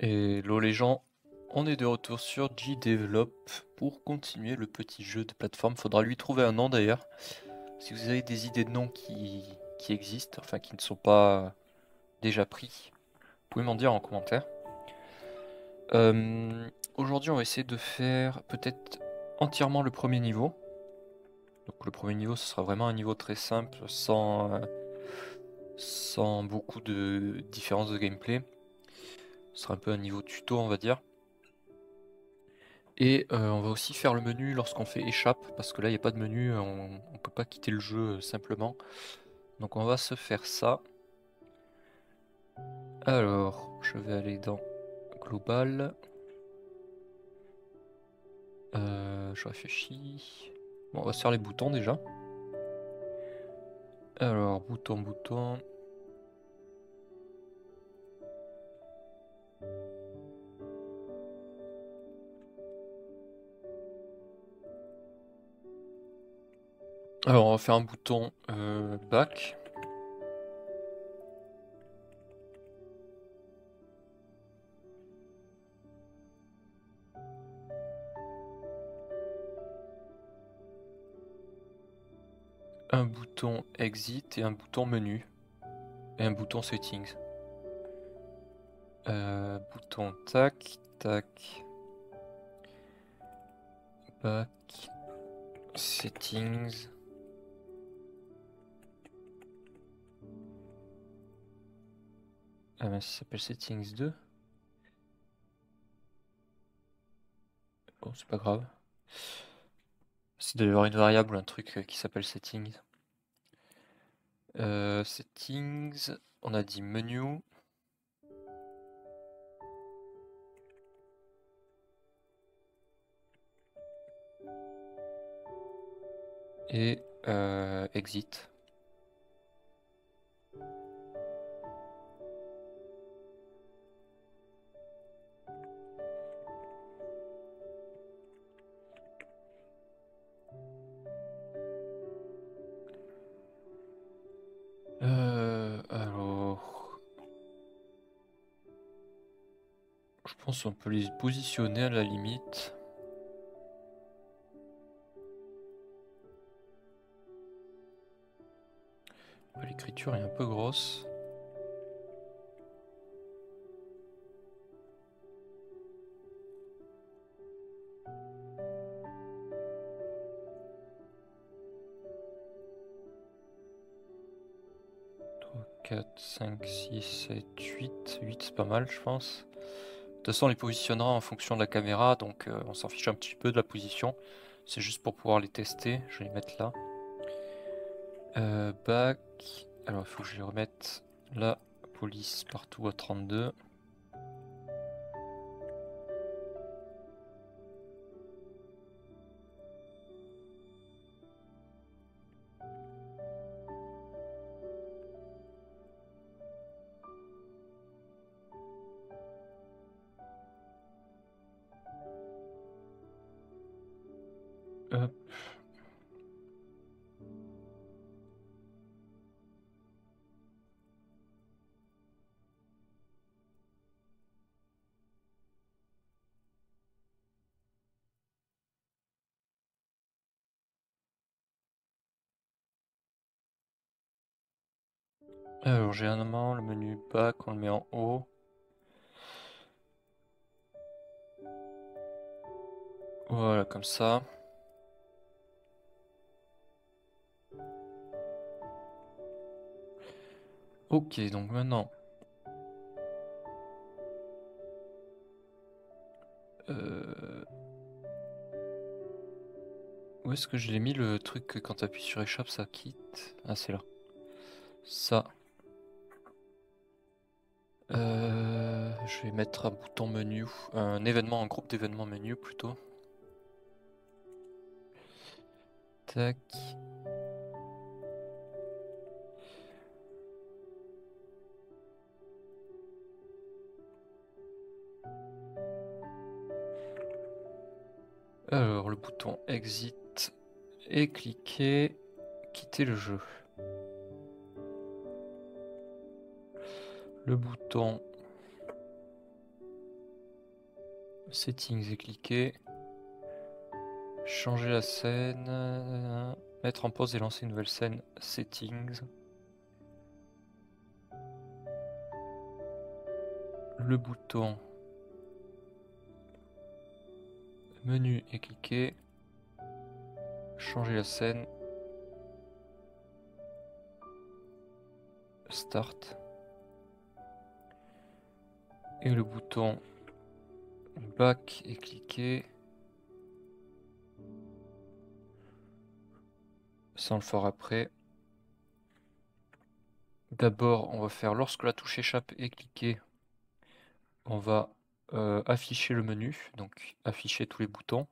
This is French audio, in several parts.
Hello les gens, on est de retour sur JDevelop pour continuer le petit jeu de plateforme. Faudra lui trouver un nom d'ailleurs. Si vous avez des idées de noms qui existent, enfin qui ne sont pas déjà pris, vous pouvez m'en dire en commentaire. Aujourd'hui on va essayer de faire peut-être entièrement le premier niveau. Donc le premier niveau ce sera vraiment un niveau très simple, sans beaucoup de différences de gameplay. Ce sera un peu un niveau tuto on va dire. Et on va aussi faire le menu lorsqu'on fait échappe, parce que là il n'y a pas de menu, on peut pas quitter le jeu simplement. Donc on va se faire ça. Alors, je vais aller dans Global. Je réfléchis. Bon, on va se faire les boutons déjà. Alors, bouton. Alors, on va faire un bouton back. Un bouton exit et un bouton menu. Et un bouton settings. Bouton tac, back, settings. Ah ben ça s'appelle settings 2. Bon, c'est pas grave. C'est d'avoir une variable, un truc qui s'appelle settings. Settings, on a dit menu. Et exit. Alors, je pense qu'on peut les positionner à la limite. L'écriture est un peu grosse. Trois, 4, 5, 6, 7, 8. 8 c'est pas mal je pense. De toute façon on les positionnera en fonction de la caméra, donc on s'en fiche un petit peu de la position. C'est juste pour pouvoir les tester. Je vais les mettre là. Back. Alors il faut que je les remette la police partout à 32. Hop. Alors généralement le menu back on le met en haut. Voilà comme ça. Ok, donc maintenant... Où est-ce que je l'ai mis le truc que quand tu appuies sur échappe ça quitte? Ah c'est là. Ça. Je vais mettre un bouton menu, un événement, un groupe d'événements menu plutôt. Tac. Alors le bouton exit et cliquer, quitter le jeu. Le bouton Settings et cliquer. Changer la scène. Mettre en pause et lancer une nouvelle scène. Settings. Le bouton. Menu et cliquer. Changer la scène. Start. Et le bouton back et cliquer. Ça on le fera après. D'abord on va faire lorsque la touche échappe et cliquer. On va afficher le menu, donc afficher tous les boutons.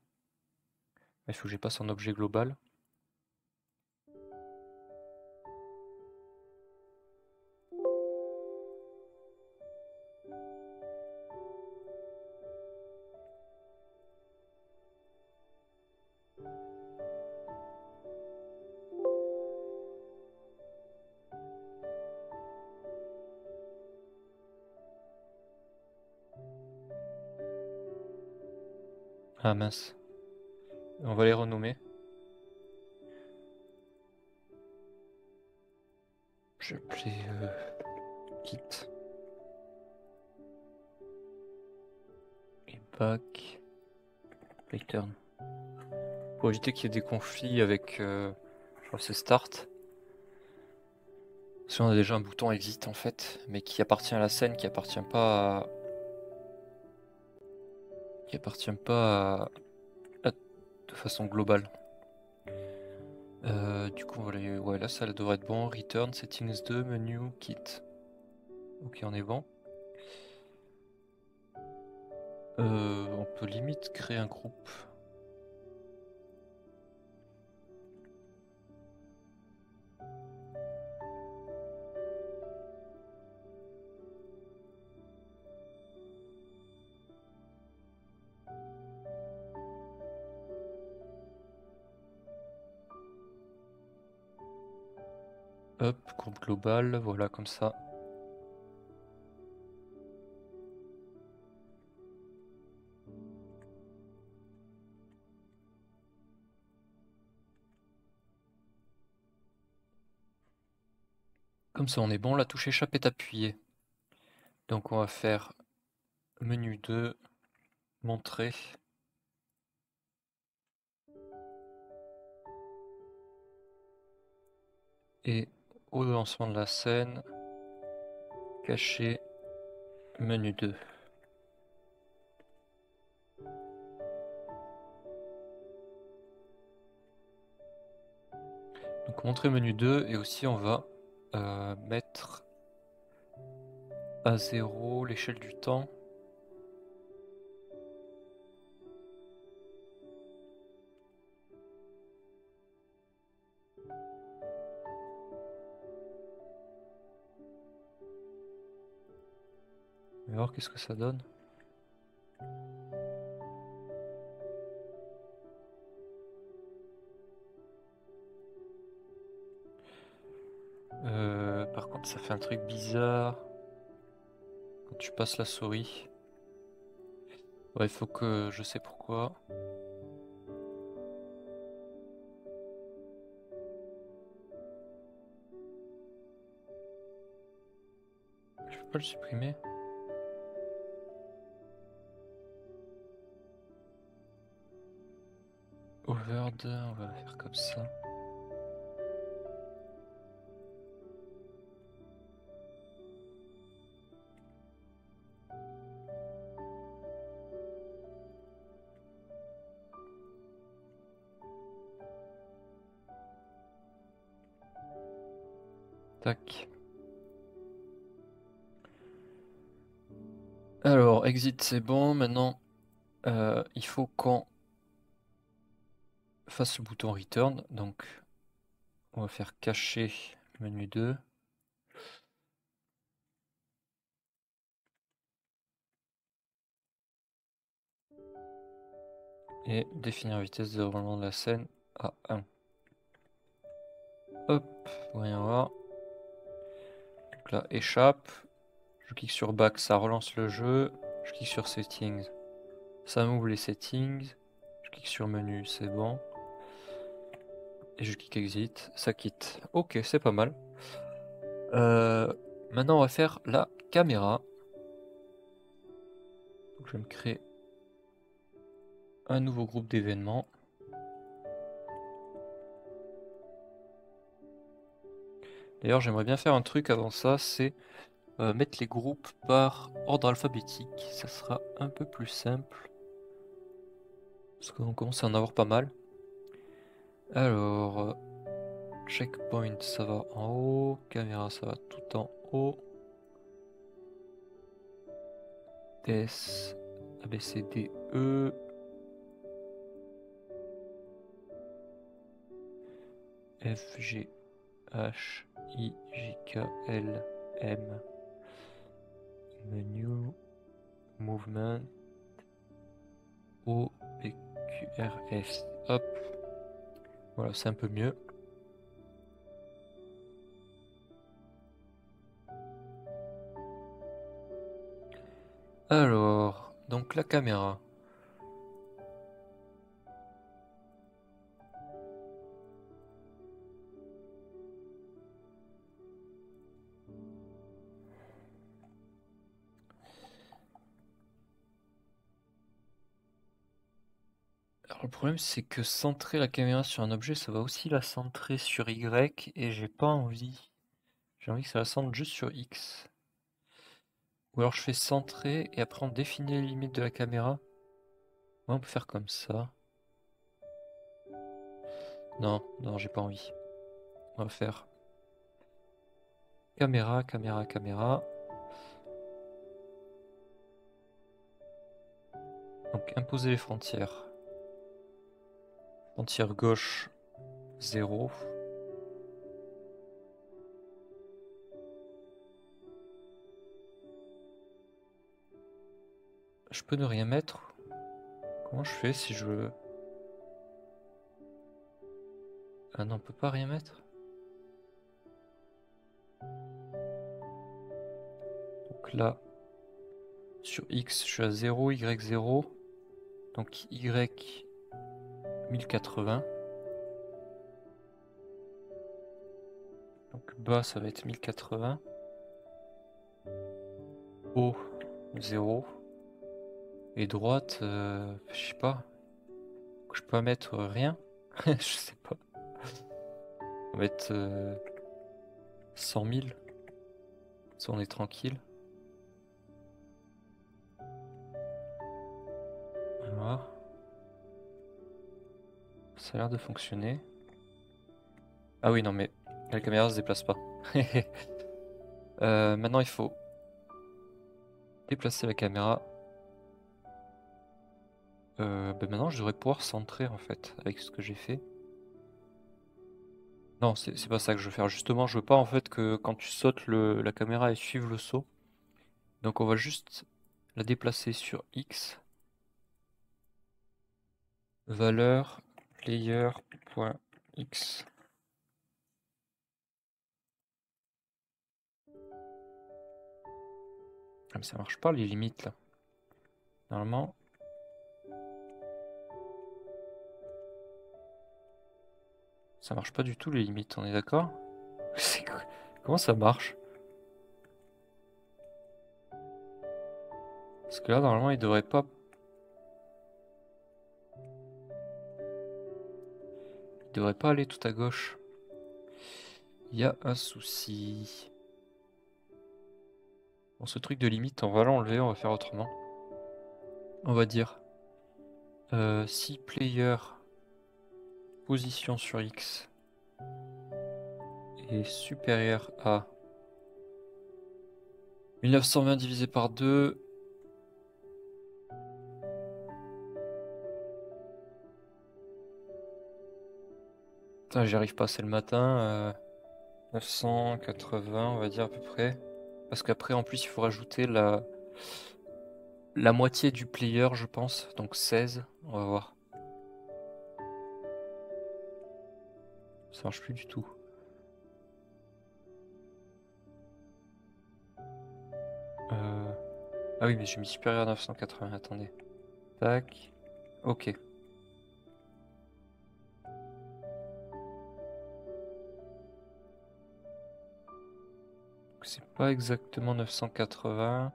Il faut que j'y passe en objet global. Ah mince. On va les renommer. Je vais appeler kit. Et back. Return. Pour éviter qu'il y ait des conflits avec... je crois que c'est start. Parce qu'on a déjà un bouton exit en fait, mais qui appartient à la scène, qui appartient pas à... de façon globale. Du coup, ouais, là ça devrait être bon. Return, settings 2, menu, kit. Ok, on est bon. On peut limite créer un groupe. Hop, groupe global, voilà comme ça. Comme ça on est bon, la touche échappe est appuyée. Donc on va faire menu 2, montrer. Et au lancement de la scène, cacher menu 2. Donc montrer menu 2 et aussi on va mettre à 0 l'échelle du temps. On va voir qu'est-ce que ça donne. Par contre ça fait un truc bizarre quand tu passes la souris. Ouais, il faut que... je sais pourquoi. Je peux pas le supprimer. Overd, on va faire comme ça. Tac. Alors, exit c'est bon, maintenant il faut qu'on fasse le bouton return, donc on va faire cacher menu 2. Et définir la vitesse de déroulement de la scène à 1. Hop, voyons voir. Donc là, échappe. Je clique sur back, ça relance le jeu. Je clique sur settings. Ça m'ouvre les settings. Je clique sur menu, c'est bon. Et je clique exit, ça quitte. Ok, c'est pas mal. Maintenant, on va faire la caméra. Donc, je vais me créer un nouveau groupe d'événements. D'ailleurs, j'aimerais bien faire un truc avant ça, c'est mettre les groupes par ordre alphabétique. Ça sera un peu plus simple. Parce qu'on commence à en avoir pas mal. Alors, checkpoint, ça va en haut. Caméra, ça va tout en haut. TS, A, B, C, D, E. F, G, H, I, J, K, L, M. Menu, movement, O, P, Q, R, S. Hop. Voilà, c'est un peu mieux. Alors, donc la caméra. Alors le problème c'est que centrer la caméra sur un objet, ça va aussi la centrer sur Y et j'ai pas envie. J'ai envie que ça la centre juste sur X. Ou alors je fais centrer et après on définit les limites de la caméra. Ouais, on peut faire comme ça. Non, non, j'ai pas envie. On va faire caméra, caméra, caméra. Donc imposer les frontières. Frontière gauche 0. Je peux ne rien mettre. Comment je fais si je veux... Ah non, on peut pas rien mettre. Donc là, sur X, je suis à 0, Y 0. Donc Y 1080. Donc bas, ça va être 1080. Haut, 0. Et droite, je sais pas. Je peux pas mettre rien. Je sais pas. On va mettre 100 000. Ça, on est tranquille. Voilà. Ça a l'air de fonctionner. Ah oui, non, mais la caméra se déplace pas. Maintenant, il faut déplacer la caméra. Ben maintenant, je devrais pouvoir centrer en fait avec ce que j'ai fait. Non, c'est pas ça que je veux faire. Justement, je veux pas en fait que quand tu sautes la caméra elle suive le saut. Donc on va juste la déplacer sur X. Valeur player.x. Ah mais ça marche pas les limites là. Normalement. Ça marche pas du tout les limites, on est d'accord? Comment ça marche? Parce que là normalement il devrait pas. Il devrait pas aller tout à gauche. Il y a un souci. Bon, ce truc de limite, on va l'enlever, on va faire autrement. On va dire si player position sur X est supérieur à 1920 divisé par 2. Putain, j'y arrive pas, c'est le matin. 980, on va dire à peu près. Parce qu'après, en plus, il faut rajouter la moitié du player, je pense. Donc 16, on va voir. Ça marche plus du tout. Ah oui, mais j'ai mis supérieur à 980, attendez. Tac. Ok. C'est pas exactement 980.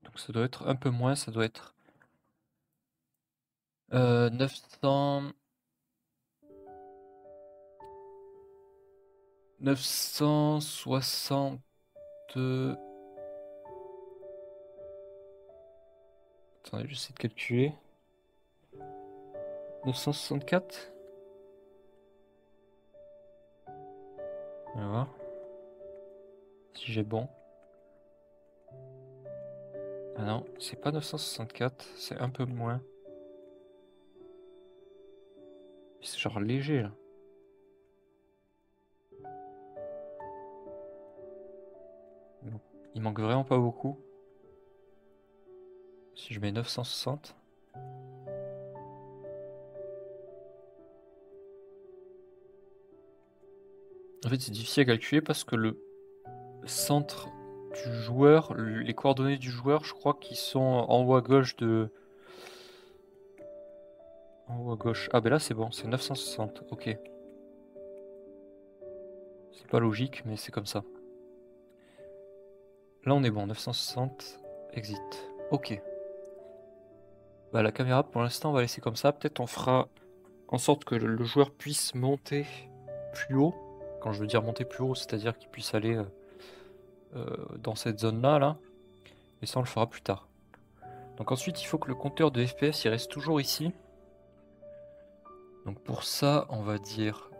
Donc ça doit être un peu moins, ça doit être 900... 960... Attendez, j'essaie de calculer. 964? On va voir si j'ai bon. Ah non, c'est pas 964, c'est un peu moins. C'est genre léger là. Bon, il manque vraiment pas beaucoup. Si je mets 960. En fait, c'est difficile à calculer parce que le centre du joueur, les coordonnées du joueur, je crois qu'ils sont en haut à gauche de... En haut à gauche. Ah ben là c'est bon, c'est 960, ok. C'est pas logique, mais c'est comme ça. Là on est bon, 960, exit. Ok. Bah la caméra pour l'instant on va laisser comme ça. Peut-être on fera en sorte que le joueur puisse monter plus haut. Quand je veux dire monter plus haut, c'est-à-dire qu'il puisse aller dans cette zone-là, là. Et ça on le fera plus tard. Donc ensuite il faut que le compteur de FPS il reste toujours ici. Donc pour ça on va dire...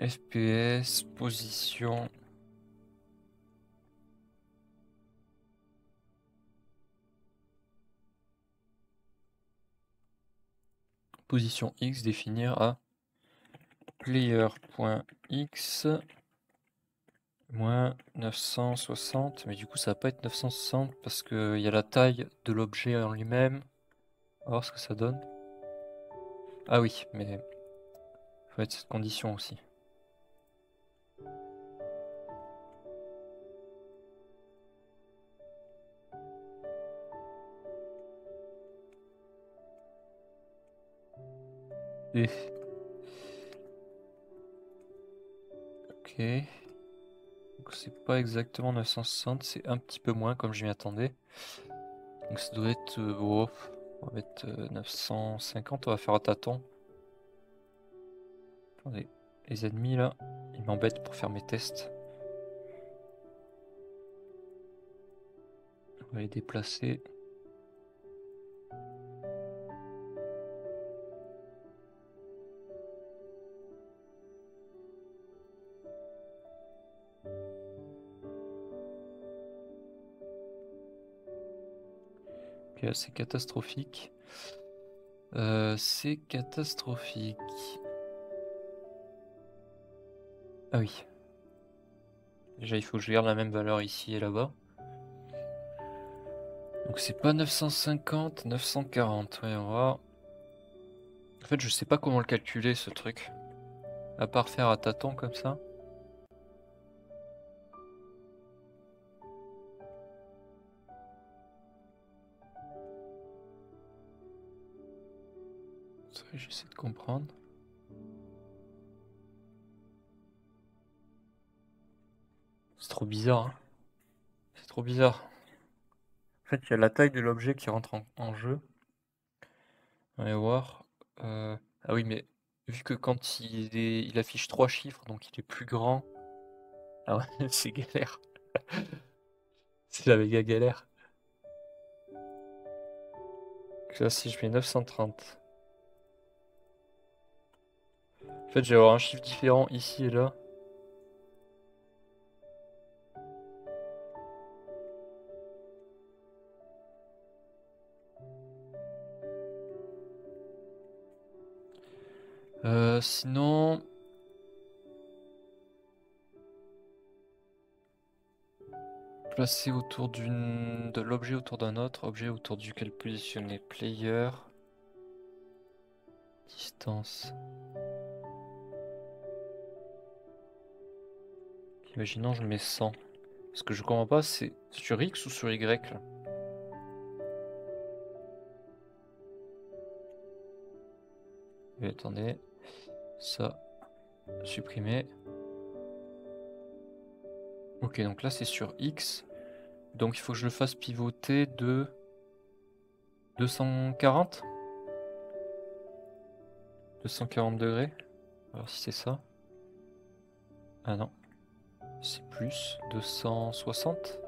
FPS, position... Position X définir à player.x moins 960, mais du coup ça va pas être 960 parce qu'il y a la taille de l'objet en lui-même. On va voir ce que ça donne. Ah oui, mais il faut mettre cette condition aussi. Et... Ok. Donc c'est pas exactement 960, c'est un petit peu moins comme je m'y attendais. Donc ça doit être... oh, on va mettre 950, on va faire un tâton. Attendez, les ennemis là, ils m'embêtent pour faire mes tests. On va les déplacer. Ok, c'est catastrophique. C'est catastrophique. Ah oui. Déjà, il faut que je garde la même valeur ici et là-bas. Donc c'est pas 950, 940. Ouais, on va... En fait, je sais pas comment le calculer, ce truc. À part faire à tâtons comme ça. J'essaie de comprendre. C'est trop bizarre, hein. C'est trop bizarre. En fait, il y a la taille de l'objet qui rentre en jeu. On va voir. Ah oui, mais vu que quand il affiche 3 chiffres, donc il est plus grand. Ah ouais, c'est galère. C'est la méga galère. Donc là, si je mets 930. En fait, je vais avoir un chiffre différent ici et là. Sinon... Placer autour de l'objet autour d'un autre, objet autour duquel positionner player. Distance. Imaginons je mets 100. Ce que je comprends pas, c'est sur X ou sur Y là. Mais attendez. Ça. Supprimer. Ok, donc là c'est sur X. Donc il faut que je le fasse pivoter de 240 degrés. Alors si c'est ça. Ah non. C'est plus 260.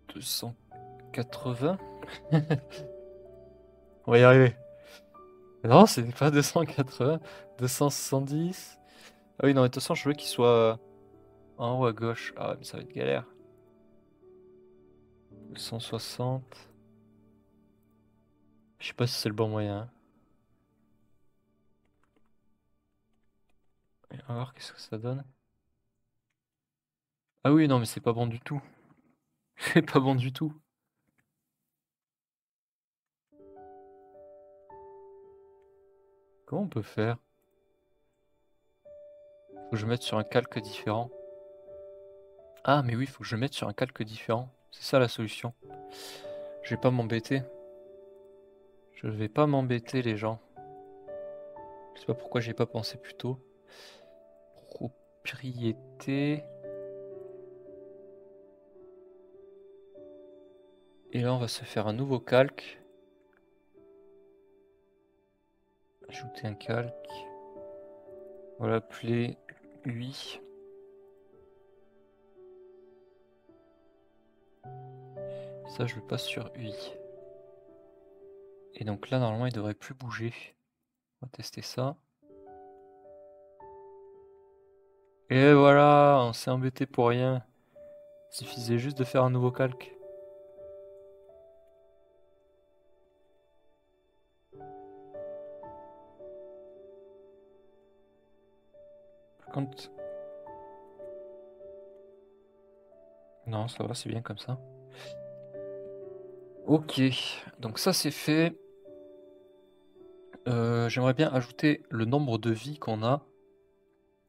280. On va y arriver. Non, c'est pas 280. 270. Ah oui, non, mais de toute façon, je veux qu'il soit en haut à gauche. Ah ouais, mais ça va être galère. 260. Je sais pas si c'est le bon moyen. On va voir qu'est-ce que ça donne. Ah oui, non, mais c'est pas bon du tout. C'est pas bon du tout. Comment on peut faire? Faut que je mette sur un calque différent. Ah, mais oui, faut que je mette sur un calque différent. C'est ça la solution. Je vais pas m'embêter. Je vais pas m'embêter, les gens. Je sais pas pourquoi j'ai pas pensé plus tôt. Propriété. Et là, on va se faire un nouveau calque. Ajouter un calque. On va l'appeler UI. Ça, je le passe sur UI. Et donc là, normalement, il devrait plus bouger. On va tester ça. Et voilà, on s'est embêté pour rien. Il suffisait juste de faire un nouveau calque. Par contre... Non, ça va, c'est bien comme ça. Ok, donc ça c'est fait. J'aimerais bien ajouter le nombre de vies qu'on a.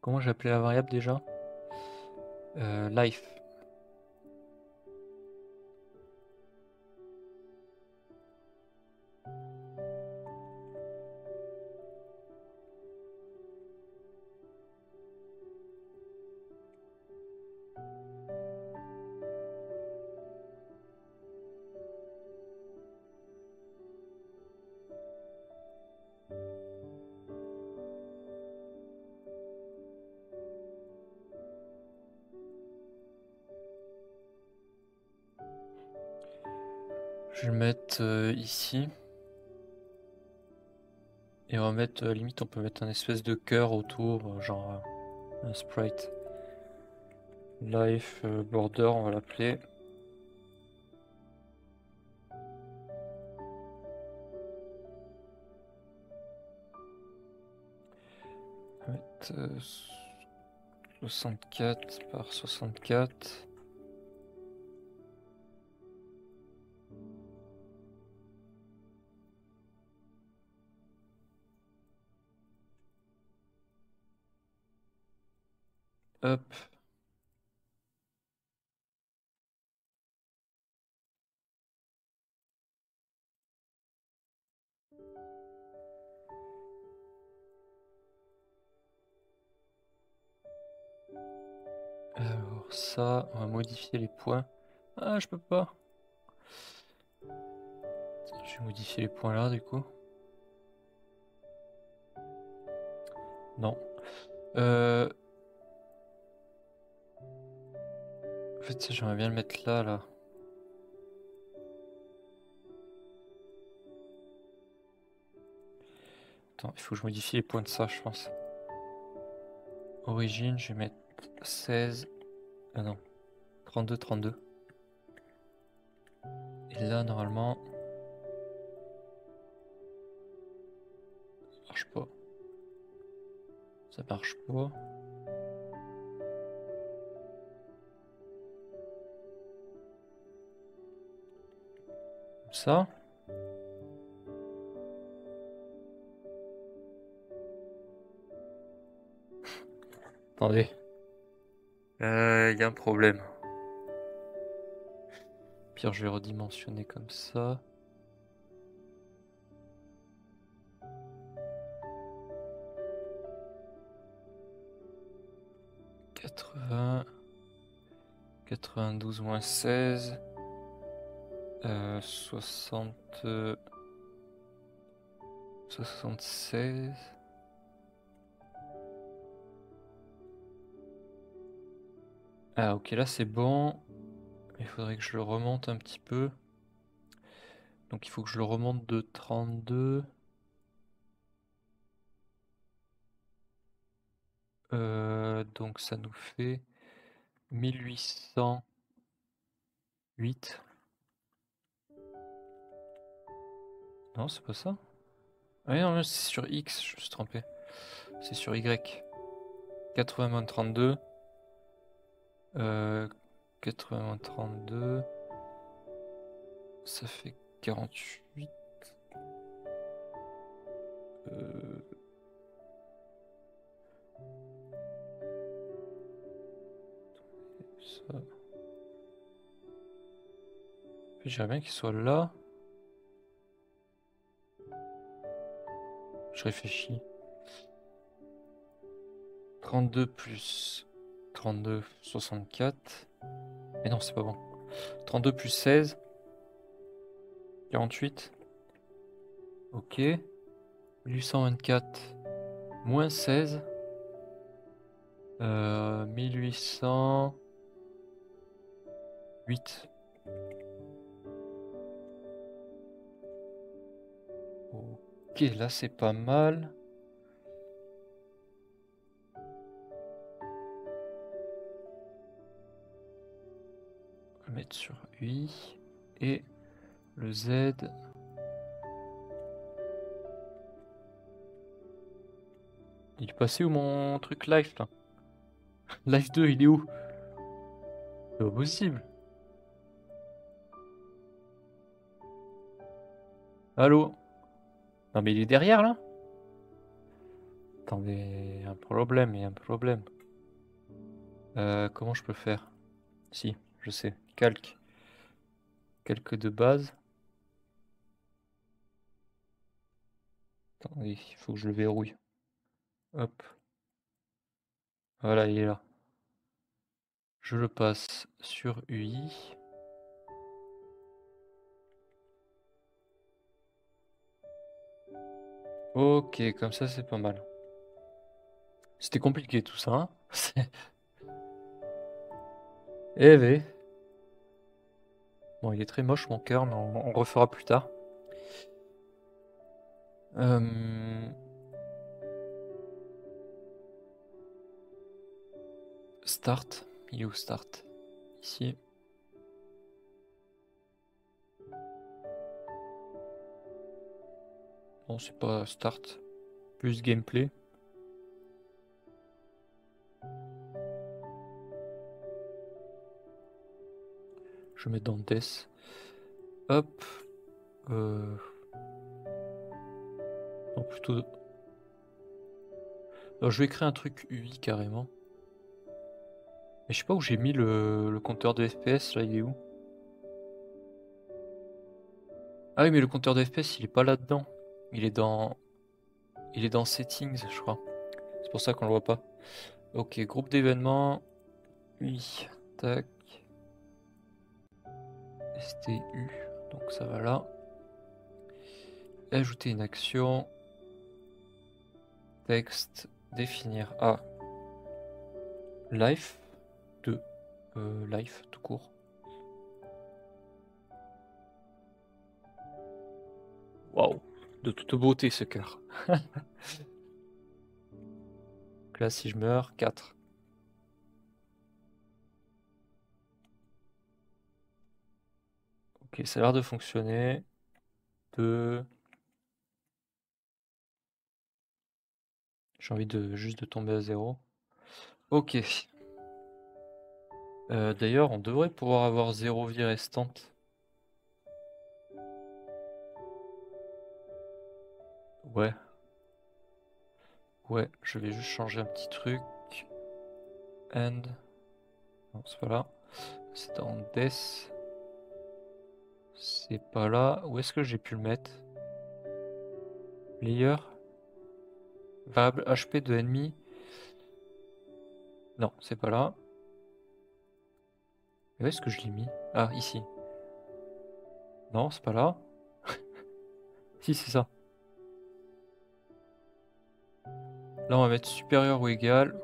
Comment j'ai appelé la variable déjà? Life. Je vais le mettre ici. Et on va mettre, limite on peut mettre un espèce de cœur autour, genre un sprite. Life border, on va l'appeler. On va mettre 64 par 64. Hop. Alors ça, on va modifier les points. Ah, je peux pas. Je vais modifier les points là du coup. Non. En fait, ça, j'aimerais bien le mettre là, là. Attends, il faut que je modifie les points de ça, je pense. Origine, je vais mettre 16. Ah non. 32, 32. Et là, normalement... Ça marche pas. Ça marche pas. ça. Attendez. Il y a un problème. Pire, je vais redimensionner comme ça. « 80... 92 moins 16... 60... 76... Ah ok, là c'est bon. Il faudrait que je le remonte un petit peu. Donc il faut que je le remonte de 32. Donc ça nous fait 1808. Non, c'est pas ça. Ah oui, non, c'est sur X, je me suis trompé. C'est sur Y. 80 moins 32. 80 moins 32. Ça fait 48. Ça. J'aimerais bien qu'il soit là. Je réfléchis. 32 plus 32, 64. Mais non, c'est pas bon. 32 plus 16. 48. Ok. 1824 moins 16. 1808. Ok, là c'est pas mal. On va mettre sur UI. Et le Z. Il est passé où mon truc live là? Live 2, il est où? C'est pas possible. Allô? Non mais il est derrière là? Attendez, il y a un problème, il y a un problème. Comment je peux faire? Si, je sais. Calque. Calque de base. Attendez, il faut que je le verrouille. Hop. Voilà, il est là. Je le passe sur UI. Ok, comme ça c'est pas mal. C'était compliqué tout ça, hein? Eh oui. Bon, il est très moche mon cœur, mais on refera plus tard. Start. Il est où Start? Ici. Non, c'est pas Start. Plus gameplay. Je mets dans Death. Hop. Non, plutôt... Alors, je vais créer un truc UI carrément. Mais je sais pas où j'ai mis le compteur de FPS, là, il est où? Ah oui, mais le compteur de FPS, il est pas là-dedans. Il est dans Settings, je crois. C'est pour ça qu'on le voit pas. Ok, groupe d'événements. UI. Tac. STU. Donc ça va là. Ajouter une action. Texte. Définir. Ah. Life. 2. Life, tout court. Waouh. De toute beauté ce cœur. Donc là, si je meurs, 4. Ok, ça a l'air de fonctionner. 2. J'ai envie de juste de tomber à 0. Ok. D'ailleurs, on devrait pouvoir avoir 0 vie restante. Ouais. Ouais, je vais juste changer un petit truc. And. Non, c'est pas là. C'est dans Death. C'est pas là. Où est-ce que j'ai pu le mettre? Layer. Variable HP de ennemi. Non, c'est pas là. Où est-ce que je l'ai mis? Ah, ici. Non, c'est pas là. Si, c'est ça. Là, on va mettre supérieur ou égal.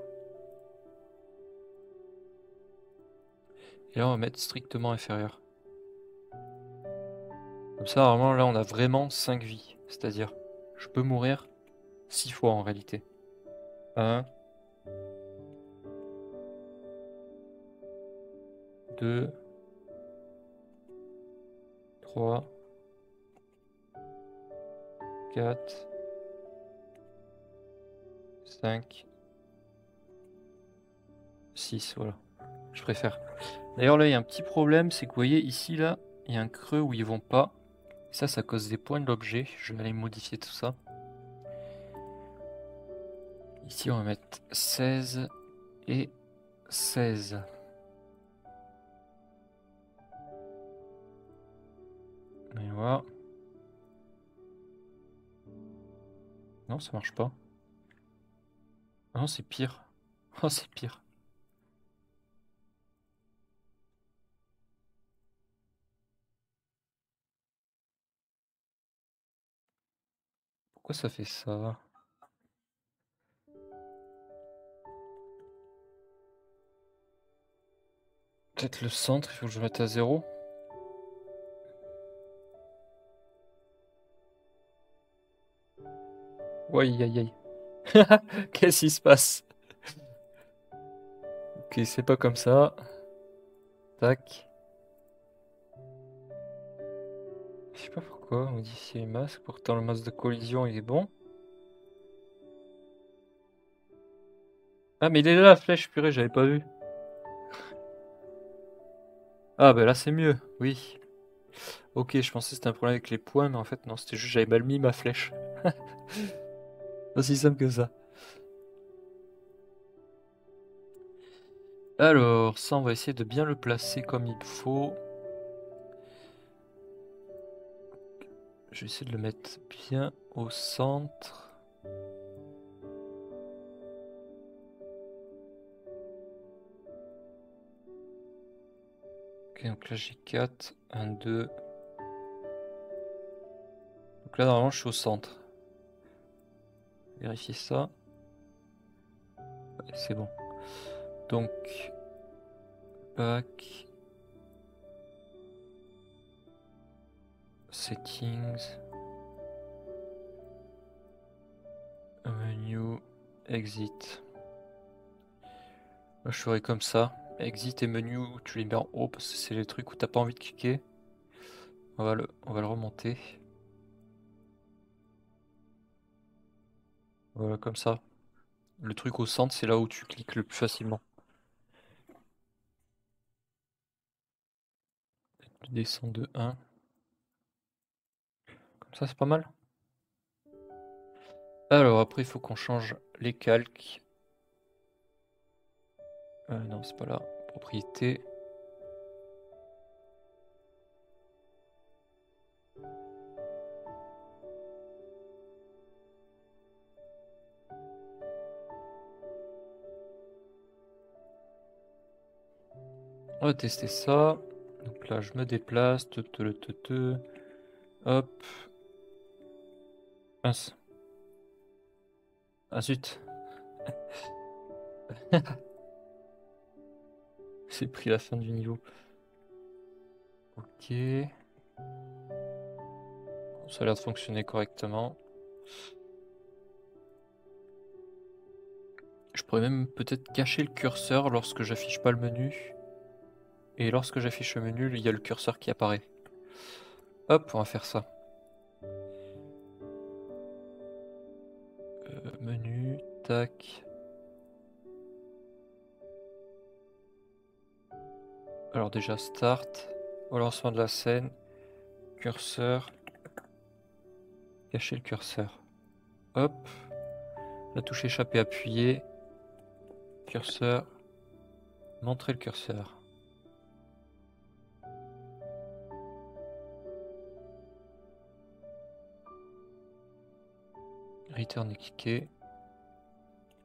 Et là, on va mettre strictement inférieur. Comme ça, normalement, là, on a vraiment 5 vies. C'est-à-dire, je peux mourir 6 fois en réalité. 1, 2, 3, 4, 5, 6, voilà. Je préfère. D'ailleurs, là, il y a un petit problème, c'est que vous voyez, ici, là, il y a un creux où ils vont pas. Ça cause des points de l'objet. Je vais aller modifier tout ça. Ici, on va mettre 16 et 16. Et voilà. Non, ça marche pas. Non, c'est pire. Oh, c'est pire. Pourquoi ça fait ça? Peut-être le centre, il faut que je mette à 0. Ouais, aïe aïe aïe. Qu'est-ce qui se passe? Ok, c'est pas comme ça. Tac. Je sais pas pourquoi, modifier les masques. Pourtant, le masque de collision, il est bon. Ah, mais il est là, la flèche, purée, j'avais pas vu. Ah, bah là, c'est mieux, oui. Ok, je pensais que c'était un problème avec les points, mais en fait, non, c'était juste j'avais mal mis ma flèche. Aussi simple que ça. Alors, ça, on va essayer de bien le placer comme il faut. Je vais essayer de le mettre bien au centre. Ok, donc là j'ai 4, 1, 2. Donc là normalement je suis au centre. Vérifier ça. Ouais, c'est bon. Donc, back. Settings. Menu. Exit. Moi je ferai comme ça. Exit et menu, tu les mets en haut parce que c'est les trucs où t'as pas envie de cliquer. On va le remonter. Voilà, comme ça. Le truc au centre, c'est là où tu cliques le plus facilement. Je descends de 1. Comme ça, c'est pas mal. Alors, après, il faut qu'on change les calques. Non, c'est pas là. Propriété. On va tester ça. Donc là, je me déplace. Hop. Mince. Ah zut. J'ai pris la fin du niveau. Ok. Ça a l'air de fonctionner correctement. Je pourrais même peut-être cacher le curseur lorsque j'affiche pas le menu. Et lorsque j'affiche le menu, il y a le curseur qui apparaît. Hop, on va faire ça. Menu, tac. Alors déjà start, au lancement de la scène, curseur, cacher le curseur. Hop. La touche échappée appuyée. Curseur. Montrer le curseur. Return et cliquer.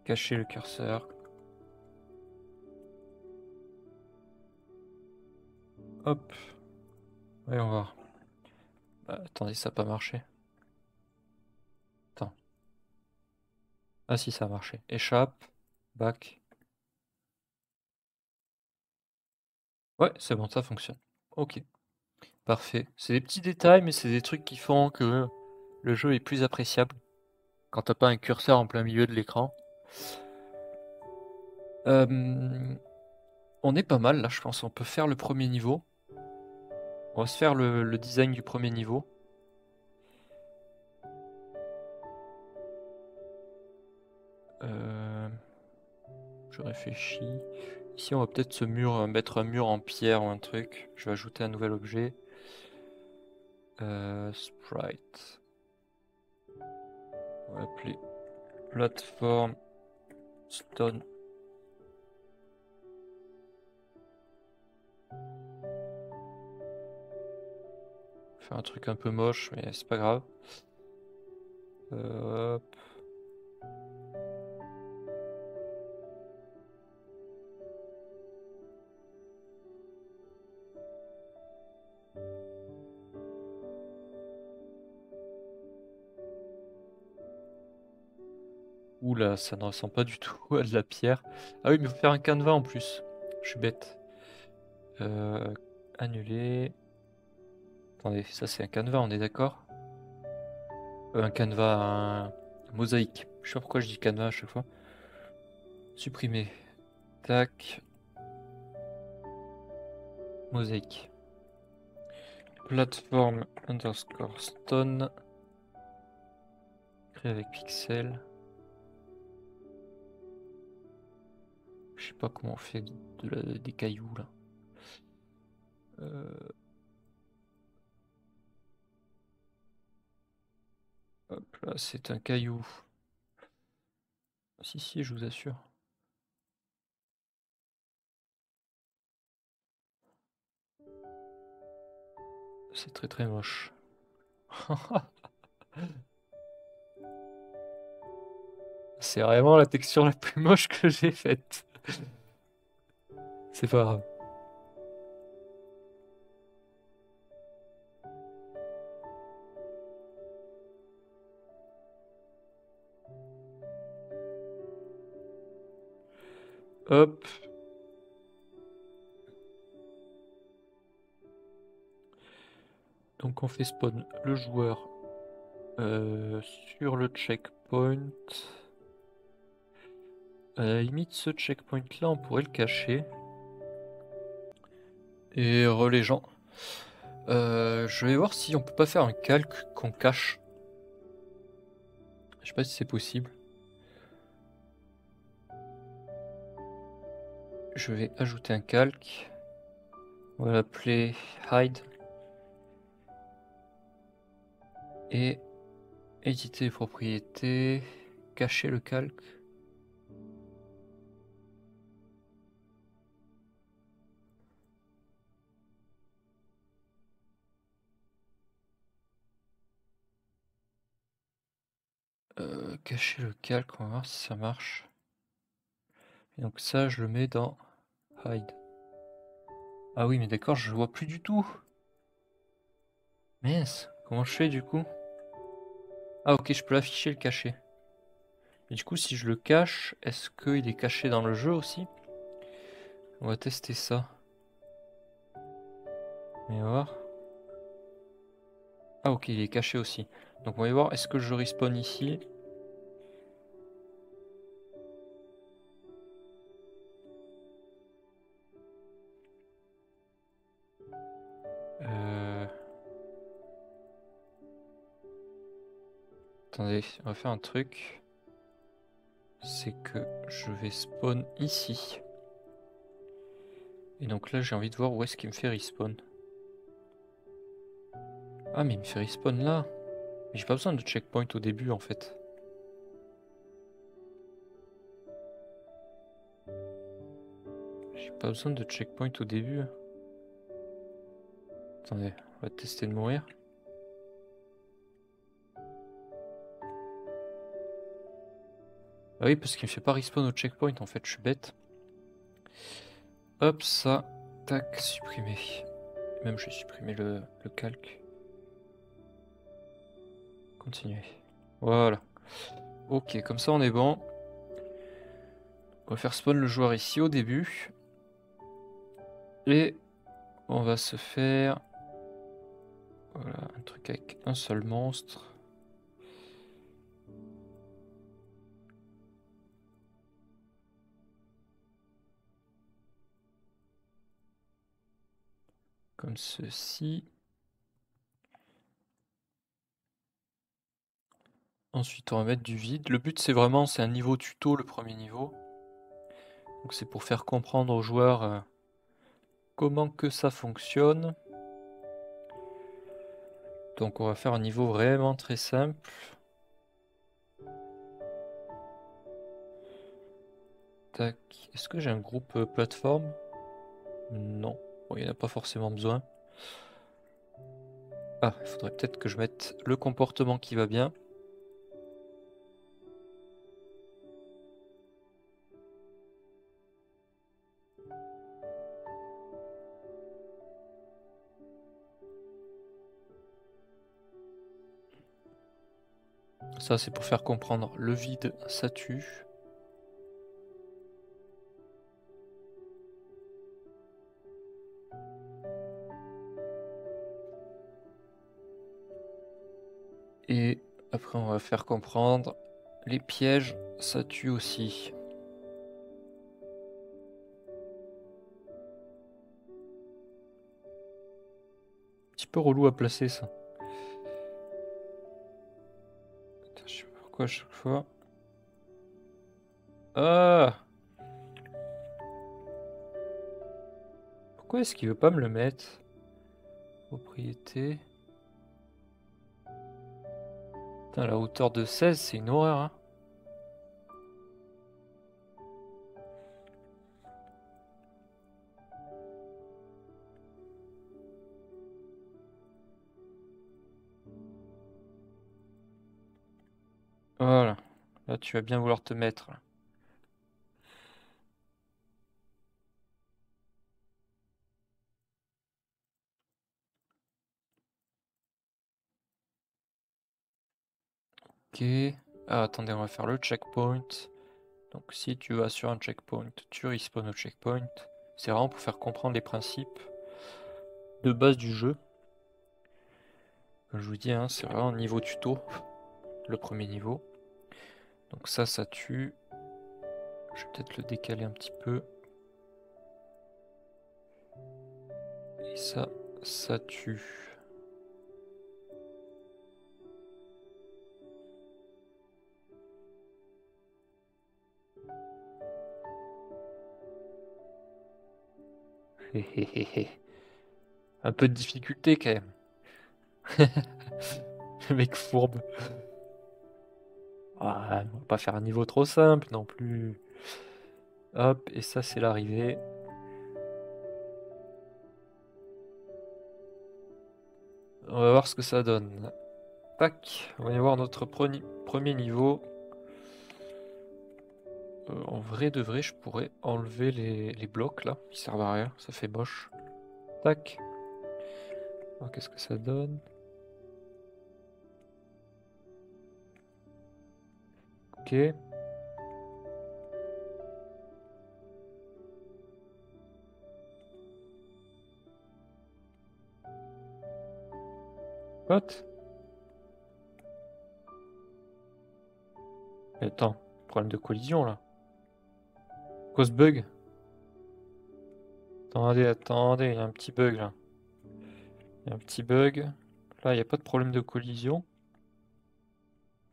Cacher le curseur. Hop. Voyons voir. Bah, attendez, ça n'a pas marché. Attends. Ah si, ça a marché. Échappe. Back. Ouais, c'est bon, ça fonctionne. Ok. Parfait. C'est des petits détails, mais c'est des trucs qui font que le jeu est plus appréciable quand t'as pas un curseur en plein milieu de l'écran. On est pas mal là, je pense. On peut faire le premier niveau. On va se faire le design du premier niveau. Je réfléchis. Ici, on va peut-être mettre un mur en pierre ou un truc. Je vais ajouter un nouvel objet. Sprite. On va appeler plateforme stone. Faire un truc un peu moche, mais c'est pas grave. Hop. Oula, ça ne ressemble pas du tout à de la pierre. Ah oui, mais il faut faire un canevas en plus. Je suis bête. Annuler. Attendez, ça c'est un canevas, on est d'accord? Un canevas, un mosaïque. Je sais pas pourquoi je dis canevas à chaque fois. Supprimer. Tac. Mosaïque. Plateforme underscore stone. Créer avec pixel. Je sais pas comment on fait des cailloux là. Hop là, c'est un caillou. Si, je vous assure. C'est très très moche. C'est vraiment la texture la plus moche que j'ai faite. C'est pas grave. Hop. Donc on fait spawn le joueur sur le checkpoint. À la limite, ce checkpoint là, on pourrait le cacher. Et les gens. Je vais voir si on peut pas faire un calque qu'on cache. Je sais pas si c'est possible. Je vais ajouter un calque. On va l'appeler hide. Et éditer les propriétés. Cacher le calque. Cacher le calque, on va voir si ça marche. Et donc ça, je le mets dans hide. Ah oui, mais d'accord, je le vois plus du tout. Mince, comment je fais du coup? Ah ok, je peux l'afficher, le cacher. Et du coup, si je le cache, est-ce qu'il est caché dans le jeu aussi? On va tester ça. On va voir. Ah ok, il est caché aussi. Donc on va voir, est-ce que je respawn ici? Attendez, on va faire un truc. C'est que je vais spawn ici. Et donc là, j'ai envie de voir où est-ce qu'il me fait respawn. Ah, mais il me fait respawn là. Mais j'ai pas besoin de checkpoint au début en fait. Pas besoin de checkpoint au début. Attendez, on va tester de mourir. Ah oui, parce qu'il me fait pas respawn au checkpoint en fait, je suis bête. Hop, ça. Tac, supprimer. Même je vais supprimer le calque. Continuer. Voilà. Ok, comme ça on est bon. On va faire spawn le joueur ici au début. Et on va se faire... Voilà, un truc avec un seul monstre. Comme ceci. Ensuite, on va mettre du vide. Le but, c'est vraiment, c'est un niveau tuto, le premier niveau. Donc c'est pour faire comprendre aux joueurs comment que ça fonctionne. Donc on va faire un niveau vraiment très simple. Tac. Est-ce que j'ai un groupe plateforme? Non. Bon, il n'y en a pas forcément besoin. Ah, il faudrait peut-être que je mette le comportement qui va bien. Ça, c'est pour faire comprendre le vide, ça tue. Et après, on va faire comprendre les pièges, ça tue aussi. Un petit peu relou à placer ça. Putain, je sais pas pourquoi à chaque fois. Ah! Pourquoi est-ce qu'il veut pas me le mettre? Propriété. Putain, la hauteur de 16, c'est une horreur, hein. Voilà. Là, tu vas bien vouloir te mettre. Ok. Ah, attendez, on va faire le checkpoint. Donc, si tu vas sur un checkpoint, tu respawns au checkpoint. C'est vraiment pour faire comprendre les principes de base du jeu. Comme je vous dis, hein, c'est vraiment un niveau tuto. Le premier niveau. Donc ça tue. Je vais peut-être le décaler un petit peu. Et ça tue. Un peu de difficulté quand même. Le mec fourbe. Ah, on va pas faire un niveau trop simple non plus. Hop, et ça c'est l'arrivée. On va voir ce que ça donne. Tac, on va y voir notre premier niveau. En vrai de vrai, je pourrais enlever les blocs là, qui servent à rien, ça fait moche. Tac. Alors qu'est-ce que ça donne? Ok. What? Attends, problème de collision là. Quoi ce bug? Attendez, il y a un petit bug là. Il y a un petit bug. Là, il n'y a pas de problème de collision.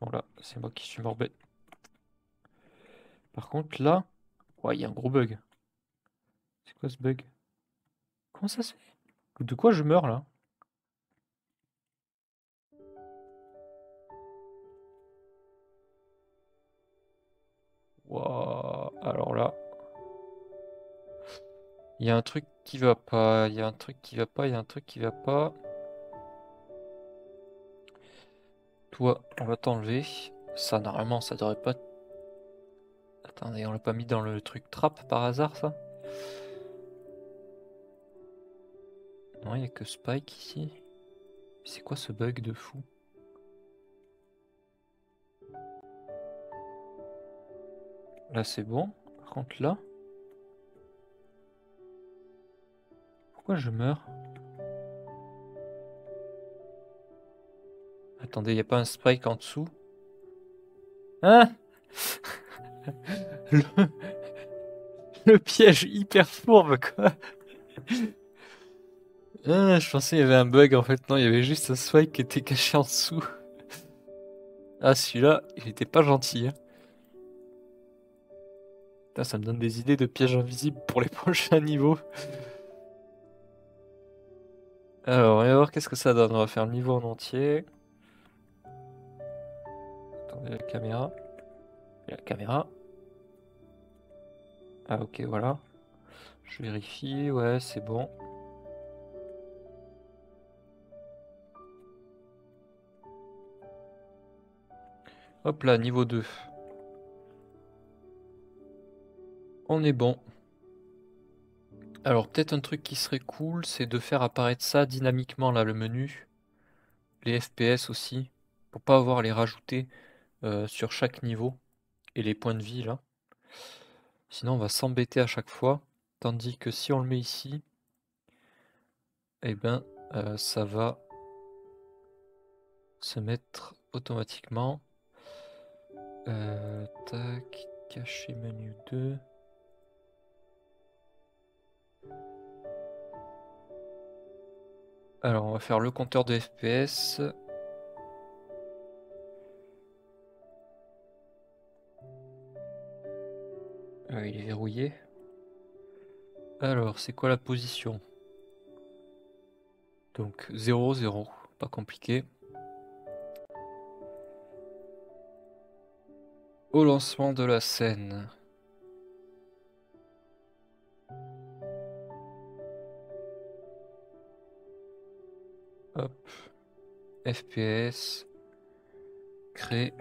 Bon là, c'est moi qui suis mort bête. Par contre là, ouais, il y a un gros bug. C'est quoi ce bug? Comment ça se fait? De quoi je meurs là? Waouh, alors là. Il y a un truc qui va pas, il y a un truc qui va pas, il y a un truc qui va pas. Toi, on va t'enlever. Ça, normalement, ça devrait pas... Attendez, on l'a pas mis dans le truc trap par hasard, ça? Non, il y a que Spike ici. C'est quoi ce bug de fou? Là, c'est bon. Par contre, là... Pourquoi je meurs? Attendez, il y a pas un Spike en dessous? Hein? le... le piège hyper fourbe, quoi. Ah, je pensais qu'il y avait un bug, en fait. Non, il y avait juste un Spike qui était caché en dessous. Ah, celui-là, il était pas gentil, hein. Putain, ça me donne des idées de pièges invisibles pour les prochains niveaux. Alors, on va voir qu'est-ce que ça donne. On va faire le niveau en entier. Attendez, la caméra. La caméra. Ah, ok, voilà. Je vérifie. Ouais, c'est bon. Hop là, niveau 2. On est bon. Alors, peut-être un truc qui serait cool, c'est de faire apparaître ça dynamiquement, là, le menu. Les FPS aussi. Pour pas avoir à les rajouter sur chaque niveau. Et les points de vie, là. Sinon, on va s'embêter à chaque fois. Tandis que si on le met ici, eh ben, ça va se mettre automatiquement. Tac, cacher menu 2. Alors, on va faire le compteur de FPS. Il est verrouillé. Alors, c'est quoi la position? Donc 0, 0, pas compliqué. Au lancement de la scène. Hop. FPS. Créer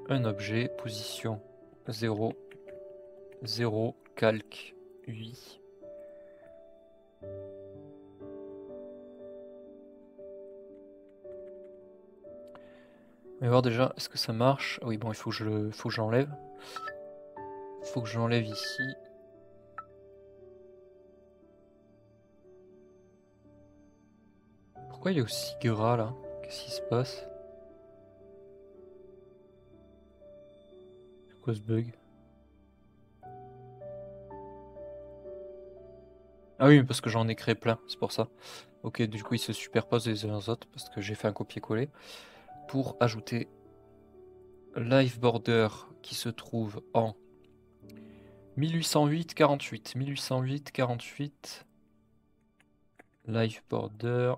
un objet. Position 0, 0, calque 8. On va voir déjà, est-ce que ça marche? Ah oui, bon, il faut que je l'enlève. Il faut que je l'enlève ici. Pourquoi il est aussi gras là? Qu'est-ce qui se passe? C'est quoi ce bug? Ah oui, parce que j'en ai créé plein, c'est pour ça. Ok, du coup ils se superposent les uns aux autres parce que j'ai fait un copier-coller. Pour ajouter Live Border qui se trouve en 1808-48. 1808-48. Live Border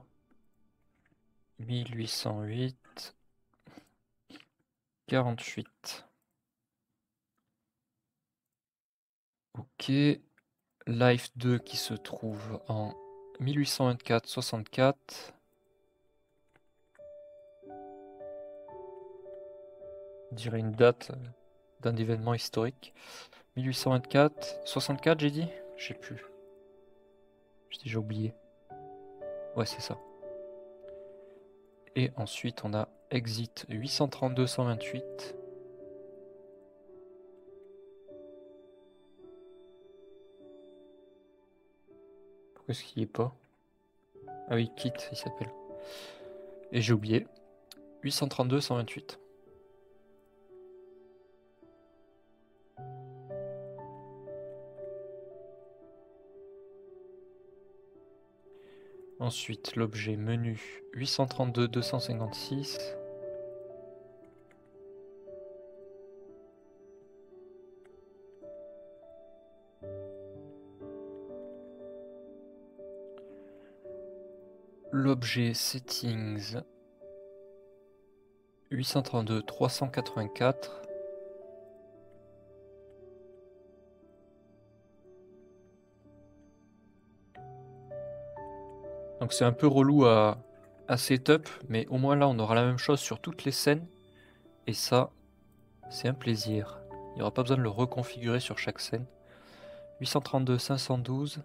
1808-48. Ok. Life 2 qui se trouve en 1824-64. On dirait une date d'un événement historique. 1824, 64 j'ai dit? Je sais plus. J'ai déjà oublié. Ouais, c'est ça. Et ensuite on a Exit 832-128. Pourquoi est-ce qu'il y est pas? Ah oui, Kit il s'appelle. Et j'ai oublié. 832-128. Ensuite, l'objet menu 832-256. L'objet settings 832-384. Donc c'est un peu relou à setup, mais au moins là on aura la même chose sur toutes les scènes. Et ça, c'est un plaisir. Il n'y aura pas besoin de le reconfigurer sur chaque scène. 832, 512.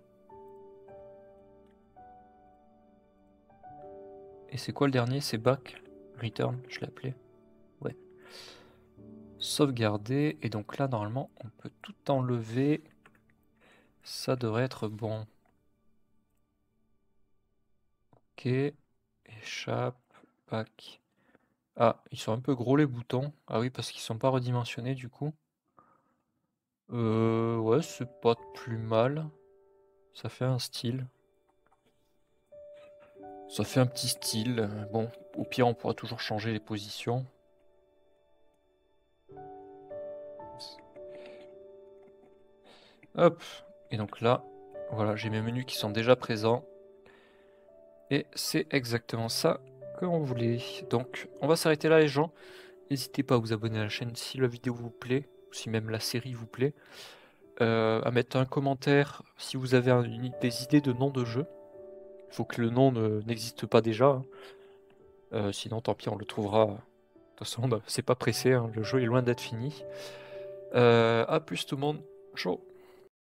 Et c'est quoi le dernier? C'est back, return, je l'ai appelé. Ouais. Sauvegarder. Et donc là, normalement, on peut tout enlever. Ça devrait être bon. Ok. Échappe. Back. Ah, ils sont un peu gros les boutons. Ah oui, parce qu'ils sont pas redimensionnés du coup. Ouais, c'est pas plus mal. Ça fait un style. Ça fait un petit style. Bon, au pire, on pourra toujours changer les positions. Hop. Et donc là, voilà, j'ai mes menus qui sont déjà présents. Et c'est exactement ça que l'on voulait. Donc, on va s'arrêter là, les gens. N'hésitez pas à vous abonner à la chaîne si la vidéo vous plaît, ou si même la série vous plaît. À mettre un commentaire si vous avez des idées de noms de jeu. Il faut que le nom n'existe pas déjà, hein. Sinon, tant pis, on le trouvera. De toute façon, c'est pas pressé, hein, le jeu est loin d'être fini. A plus tout le monde. Ciao.